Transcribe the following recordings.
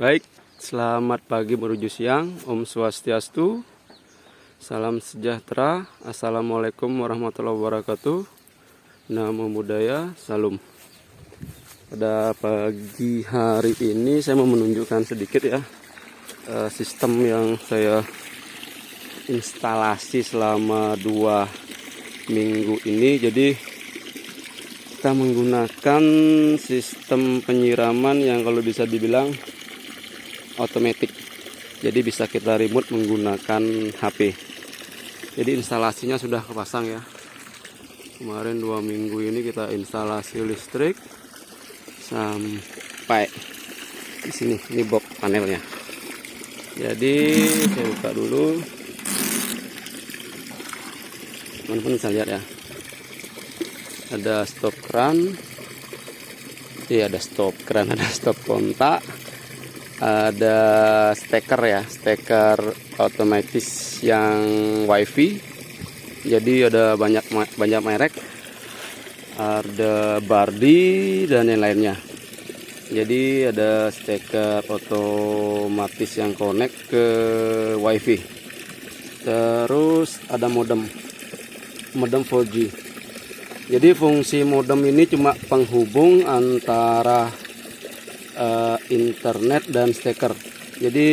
Baik, selamat pagi menuju siang. Om Swastiastu, salam sejahtera. Assalamualaikum warahmatullahi wabarakatuh. Namo Buddhaya, salam. Pada pagi hari ini saya mau menunjukkan sedikit ya sistem yang saya instalasi selama 2 minggu ini. Jadi kita menggunakan sistem penyiraman yang kalau bisa dibilang otomatis, jadi bisa kita remote menggunakan HP. Jadi instalasinya sudah kepasang ya. Kemarin 2 minggu ini kita instalasi listrik sampai di sini. Ini box panelnya. Jadi saya buka dulu, teman-teman bisa lihat ya. Ada stop keran, ada stop keran, ada stop kontak, ada steker ya, steker otomatis yang wifi. Jadi ada banyak merek, ada Bardi dan yang lainnya. Jadi ada steker otomatis yang connect ke wifi. Terus ada modem 4G. Jadi fungsi modem ini cuma penghubung antara internet dan steker. Jadi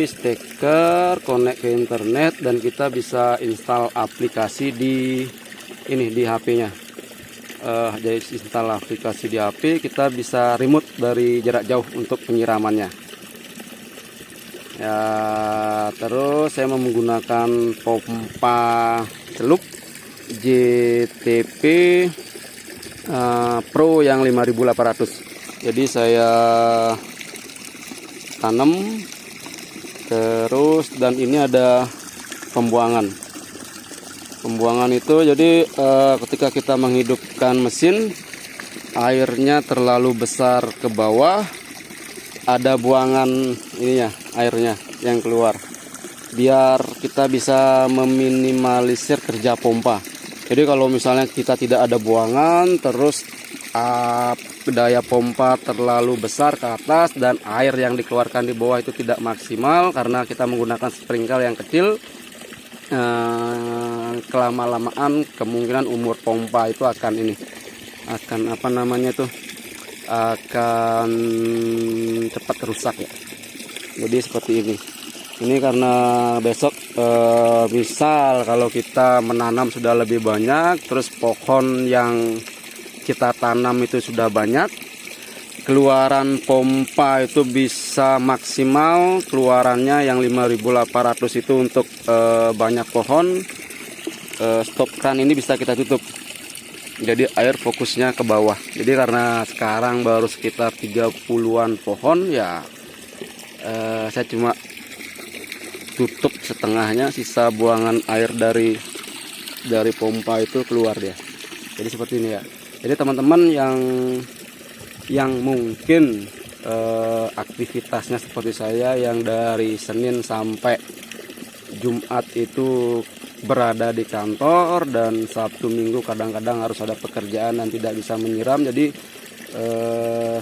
steker connect ke internet dan kita bisa install aplikasi di HP-nya. Jadi install aplikasi di HP, kita bisa remote dari jarak jauh untuk penyiramannya. Ya, terus saya menggunakan pompa celup JTP Pro yang 5800. Jadi saya tanam terus, dan ini ada pembuangan itu. Jadi ketika kita menghidupkan mesin, airnya terlalu besar ke bawah, ada buangan ininya, airnya yang keluar, biar kita bisa meminimalisir kerja pompa. Jadi kalau misalnya kita tidak ada buangan, terus daya pompa terlalu besar ke atas dan air yang dikeluarkan di bawah itu tidak maksimal karena kita menggunakan sprinkler yang kecil, kelama-lamaan kemungkinan umur pompa itu akan akan cepat rusak ya. Jadi seperti ini karena besok misal kalau kita menanam sudah lebih banyak, terus pohon yang kita tanam itu sudah banyak, keluaran pompa itu bisa maksimal keluarannya yang 5800 itu untuk banyak pohon. Stop keran ini bisa kita tutup, jadi air fokusnya ke bawah. Jadi karena sekarang baru sekitar 30-an pohon ya, saya cuma tutup setengahnya, sisa buangan air dari pompa itu keluar dia. Jadi seperti ini ya. Jadi teman-teman yang mungkin aktivitasnya seperti saya, yang dari Senin sampai Jumat itu berada di kantor, dan Sabtu Minggu kadang-kadang harus ada pekerjaan dan tidak bisa menyiram. Jadi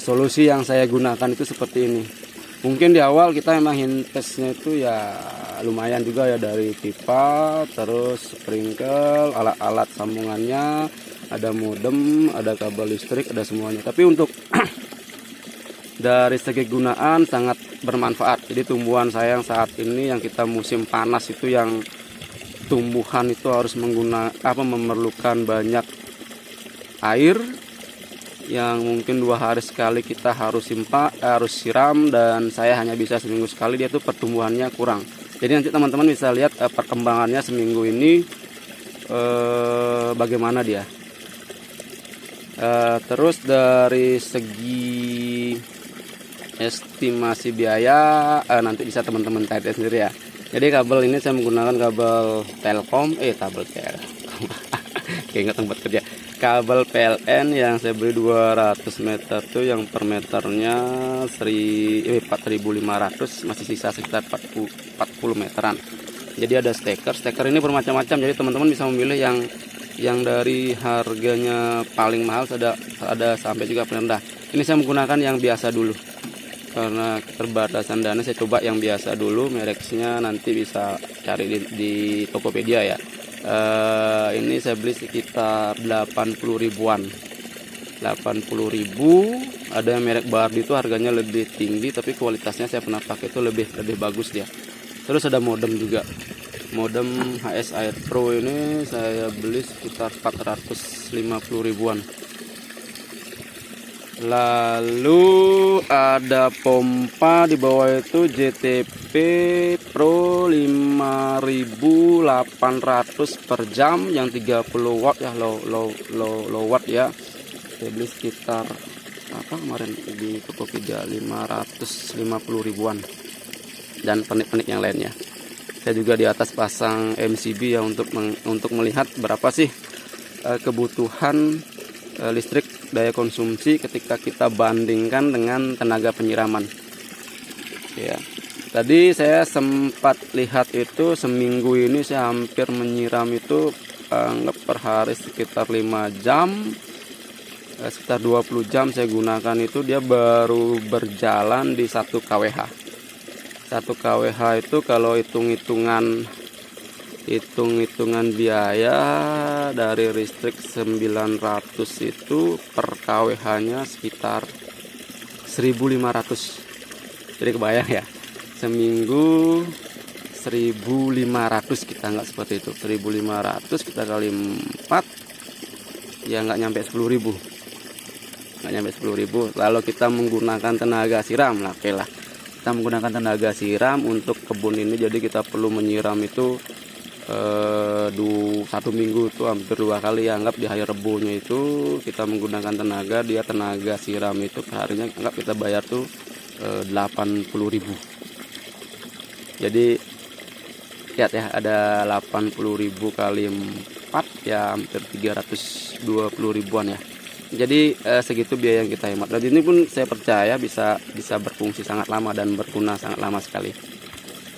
solusi yang saya gunakan itu seperti ini. Mungkin di awal kita memang hintesnya itu ya lumayan juga ya, dari pipa, terus sprinkle, alat-alat sambungannya, ada modem, ada kabel listrik, ada semuanya. Tapi untuk dari segi gunaan sangat bermanfaat. Jadi tumbuhan saya yang saat ini, yang kita musim panas itu, yang tumbuhan itu harus memerlukan banyak air, yang mungkin 2 hari sekali kita harus siram, dan saya hanya bisa seminggu sekali. Dia tuh pertumbuhannya kurang. Jadi nanti teman-teman bisa lihat perkembangannya seminggu ini bagaimana dia. Terus dari segi estimasi biaya nanti bisa teman-teman cari sendiri ya. Jadi kabel ini saya menggunakan kabel Telkom, keinget tempat kerja. Kabel PLN yang saya beli 200 meter tuh, yang per meternya 4.500, masih sisa sekitar 40 meteran. Jadi ada steker ini bermacam-macam. Jadi teman-teman bisa memilih yang dari harganya paling mahal, ada sampai juga paling rendah. Ini saya menggunakan yang biasa dulu. karena keterbatasan dana saya coba yang biasa dulu, mereknya nanti bisa cari di Tokopedia ya. Ini saya beli sekitar 80 ribuan, 80.000. Ada yang merek Barbie itu harganya lebih tinggi tapi kualitasnya saya pernah pakai itu lebih bagus dia. Terus ada modem juga, modem HS Air Pro ini saya beli sekitar 450 ribuan. Lalu ada pompa di bawah itu JTP Pro 5800 per jam yang 30 watt ya, low watt ya. Saya beli sekitar kemarin di Tokopedia 550 ribuan, dan pernik-pernik yang lainnya. Saya juga di atas pasang MCB ya untuk melihat berapa sih kebutuhan listrik daya konsumsi ketika kita bandingkan dengan tenaga penyiraman. Ya, tadi saya sempat lihat itu seminggu ini saya hampir menyiram itu anggap per hari sekitar 5 jam, sekitar 20 jam saya gunakan itu, dia baru berjalan di 1 kWh. 1 kWh itu kalau hitung-hitungan biaya dari listrik 900 itu per kWh-nya sekitar 1.500. Jadi kebayang ya, seminggu 1.500, kita nggak seperti itu, 1.500 kita kali 4 ya nggak nyampe 10.000, nggak nyampe 10.000. Lalu kita menggunakan tenaga siram, nah oke lah, kita menggunakan tenaga siram untuk kebun ini, jadi kita perlu menyiram itu 1 minggu itu hampir 2 kali ya. Anggap di hari Rebunya itu kita menggunakan tenaga siram itu perharinya anggap kita bayar tuh 80.000. Jadi lihat ya, ada 80.000 kali 4 ya hampir 320 ribuan ya. Jadi segitu biaya yang kita hemat, dan ini pun saya percaya bisa berfungsi sangat lama dan berguna sangat lama sekali.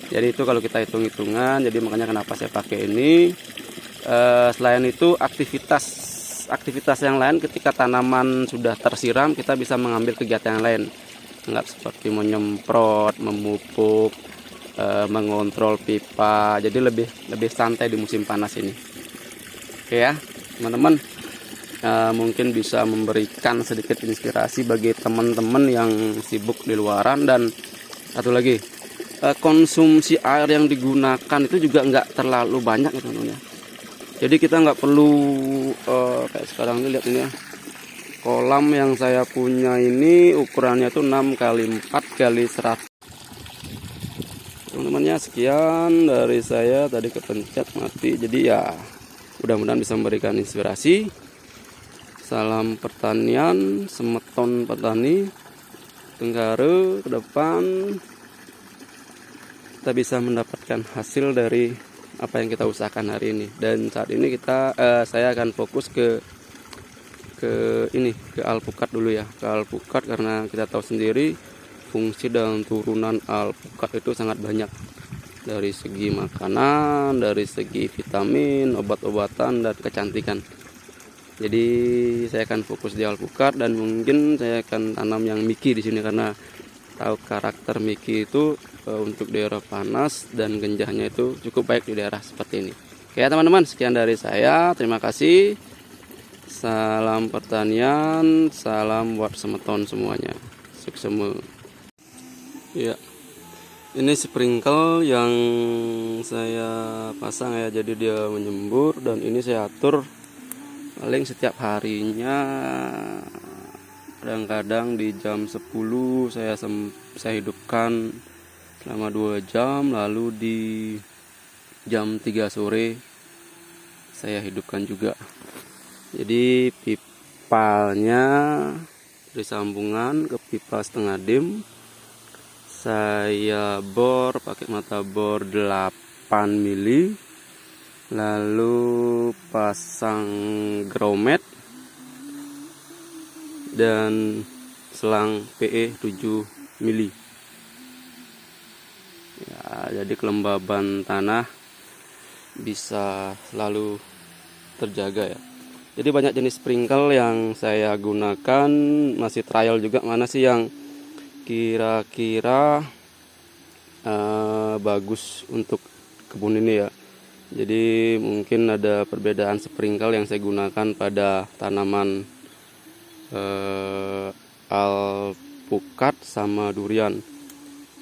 Jadi itu kalau kita hitung-hitungan, jadi makanya kenapa saya pakai ini. Selain itu aktivitas yang lain ketika tanaman sudah tersiram, kita bisa mengambil kegiatan yang lain, nggak seperti menyemprot, memupuk, mengontrol pipa. Jadi lebih santai di musim panas ini. Oke ya teman-teman, mungkin bisa memberikan sedikit inspirasi bagi teman-teman yang sibuk di luaran. Dan satu lagi, konsumsi air yang digunakan itu juga nggak terlalu banyak ya teman-teman ya. Jadi kita nggak perlu kayak sekarang ini, lihat ini ya, kolam yang saya punya ini ukurannya itu 6 x 4 x 100. Teman-teman ya, sekian dari saya, tadi kepencet mati. Jadi ya mudah-mudahan bisa memberikan inspirasi. Salam pertanian, semeton petani Tenggara ke depan kita bisa mendapatkan hasil dari apa yang kita usahakan hari ini. Dan saat ini saya akan fokus ke alpukat dulu ya, ke alpukat, karena kita tahu sendiri fungsi dan turunan alpukat itu sangat banyak, dari segi makanan, dari segi vitamin, obat-obatan, dan kecantikan. Jadi saya akan fokus di alpukat, dan mungkin saya akan tanam yang miki di sini karena tahu karakter miki itu untuk daerah panas dan genjahnya itu cukup baik di daerah seperti ini. Oke ya teman-teman, sekian dari saya. Terima kasih. Salam pertanian, salam buat semeton semuanya. Suksema. Ya. Ini sprinkle yang saya pasang ya, jadi dia menyembur, dan ini saya atur paling setiap harinya. Kadang-kadang di jam 10 saya hidupkan selama 2 jam, lalu di jam 3 sore saya hidupkan juga. Jadi pipanya dari sambungan ke pipa setengah dim saya bor pakai mata bor 8 mili, lalu pasang grommet dan selang PE 7 mili ya, jadi kelembaban tanah bisa selalu terjaga ya. Jadi banyak jenis sprinkle yang saya gunakan, masih trial juga mana sih yang kira-kira bagus untuk kebun ini ya. Jadi mungkin ada perbedaan sprinkle yang saya gunakan pada tanaman alpukat sama durian.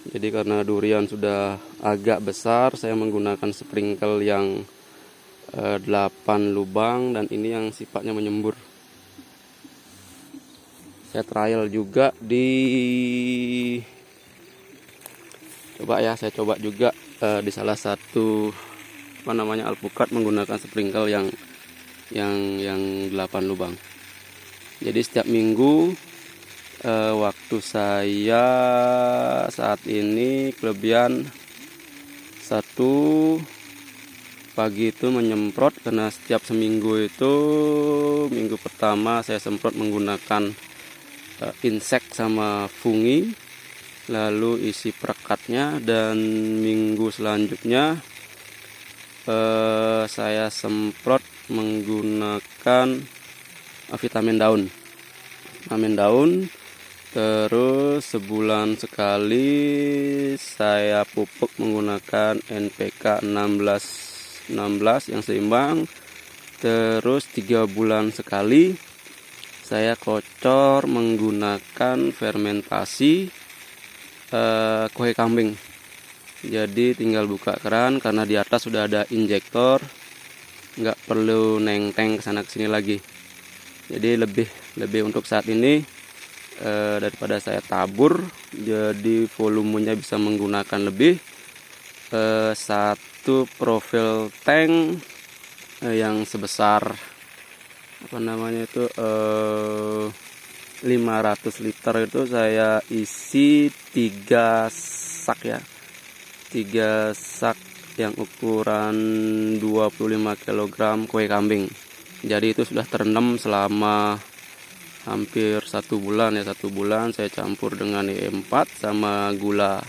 Jadi karena durian sudah agak besar, saya menggunakan sprinkle yang 8 lubang, dan ini yang sifatnya menyembur. Saya trial juga saya coba juga di salah satu alpukat menggunakan sprinkle yang 8 lubang. Jadi setiap minggu waktu saya saat ini kelebihan satu pagi itu menyemprot, karena setiap seminggu itu minggu pertama saya semprot menggunakan insek sama fungi, lalu isi perekatnya, dan minggu selanjutnya saya semprot menggunakan vitamin daun. Terus sebulan sekali saya pupuk menggunakan NPK 16 yang seimbang. Terus 3 bulan sekali saya kocor menggunakan fermentasi kue kambing. Jadi tinggal buka keran, karena di atas sudah ada injektor, nggak perlu neng-teng kesana kesini lagi. Jadi lebih untuk saat ini daripada saya tabur, jadi volumenya bisa menggunakan lebih. Satu profil tank yang sebesar 500 liter itu saya isi 3 sak ya. 3 sak yang ukuran 25 kg kue kambing. Jadi itu sudah terendam selama hampir 1 bulan ya. 1 bulan saya campur dengan E4 sama gula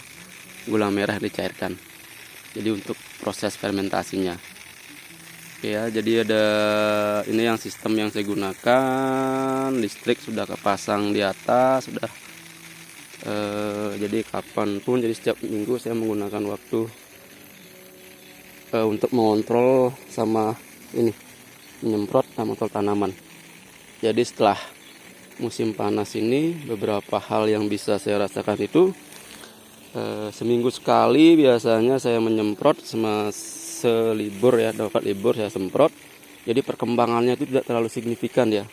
merah dicairkan. Jadi untuk proses fermentasinya. Oke ya, jadi ada ini yang sistem yang saya gunakan, listrik sudah kepasang di atas, sudah jadi kapanpun, jadi setiap minggu saya menggunakan waktu untuk mengontrol sama ini, menyemprot sama mengontrol tanaman. Jadi setelah musim panas ini, beberapa hal yang bisa saya rasakan itu seminggu sekali biasanya saya menyemprot selibur ya, dapat libur saya semprot. Jadi perkembangannya itu tidak terlalu signifikan ya.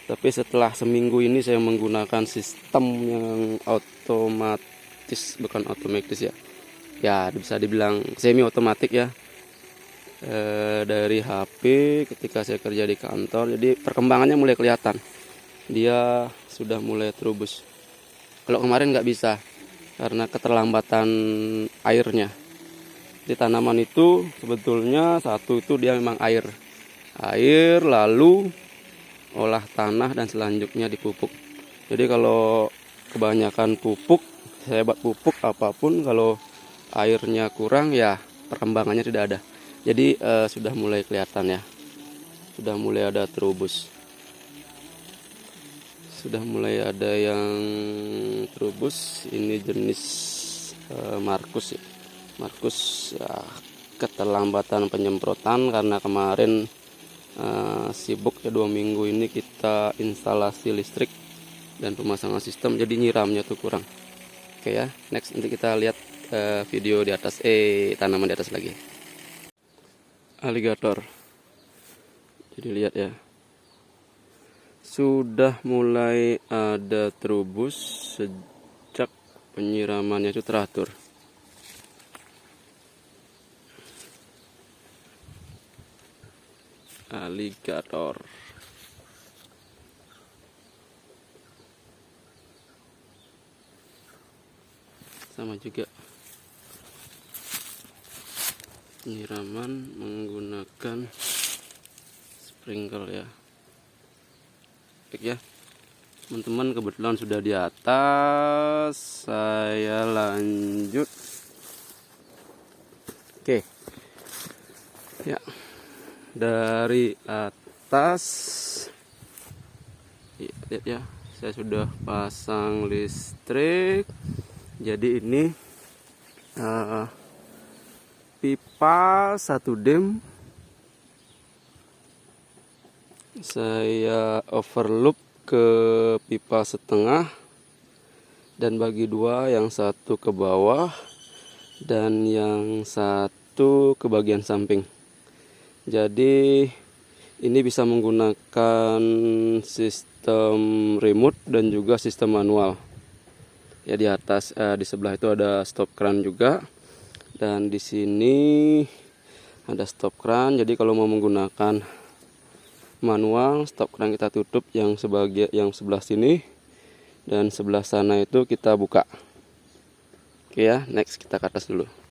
Tapi setelah seminggu ini saya menggunakan sistem yang otomatis, bukan otomatis ya. Ya bisa dibilang semi otomatis ya. Dari HP ketika saya kerja di kantor. Jadi perkembangannya mulai kelihatan. Dia sudah mulai terubus. Kalau kemarin nggak bisa karena keterlambatan airnya. Di tanaman itu sebetulnya satu itu dia memang air lalu olah tanah dan selanjutnya dipupuk. Jadi kalau kebanyakan pupuk, saya buat pupuk apapun, kalau airnya kurang ya perkembangannya tidak ada. Jadi sudah mulai kelihatan ya, sudah mulai ada terubus, sudah mulai ada yang terubus. Ini jenis Markus ya. Markus ya, keterlambatan penyemprotan karena kemarin sibuk ya 2 minggu ini kita instalasi listrik dan pemasangan sistem, jadi nyiramnya tuh kurang. Oke ya, next nanti kita lihat video di atas tanaman di atas lagi. Aligator. Jadi lihat ya, sudah mulai ada terubus sejak penyiramannya itu teratur. Aligator. Sama juga penyiraman menggunakan sprinkle ya. Baik ya teman-teman, kebetulan sudah di atas, saya lanjut. Oke ya, dari atas lihat ya, saya sudah pasang listrik. Jadi ini pipa 1 dem saya overloop ke pipa setengah dan bagi dua, yang satu ke bawah dan yang satu ke bagian samping. Jadi ini bisa menggunakan sistem remote dan juga sistem manual. Ya, di atas di sebelah itu ada stop kran juga, dan di sini ada stop kran. Jadi kalau mau menggunakan manual, stop kran kita tutup yang sebelah sini, dan sebelah sana itu kita buka. Oke ya, next kita ke atas dulu.